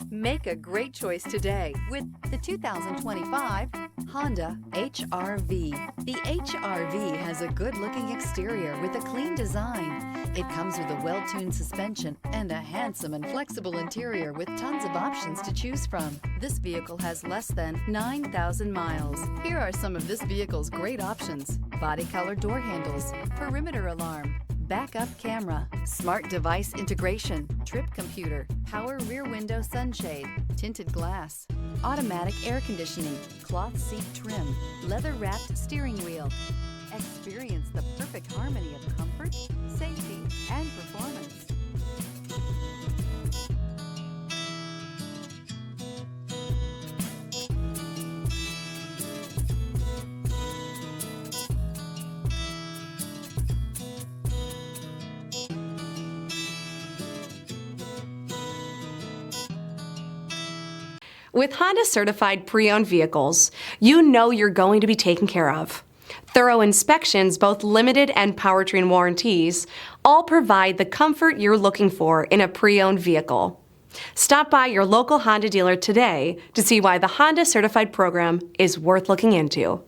Make a great choice today with the 2025 Honda HR-V. The HR-V has a good-looking exterior with a clean design. It comes with a well-tuned suspension and a handsome and flexible interior with tons of options to choose from. This vehicle has less than 9,000 miles. Here are some of this vehicle's great options: body color door handles, perimeter alarm, backup camera, smart device integration, trip computer, power rear window sunshade, tinted glass, automatic air conditioning, cloth seat trim, leather-wrapped steering wheel. Experience the perfect harmony of comfort, safety, and performance. With Honda certified pre-owned vehicles, you know you're going to be taken care of. Thorough inspections, both limited and powertrain warranties, all provide the comfort you're looking for in a pre-owned vehicle. Stop by your local Honda dealer today to see why the Honda certified program is worth looking into.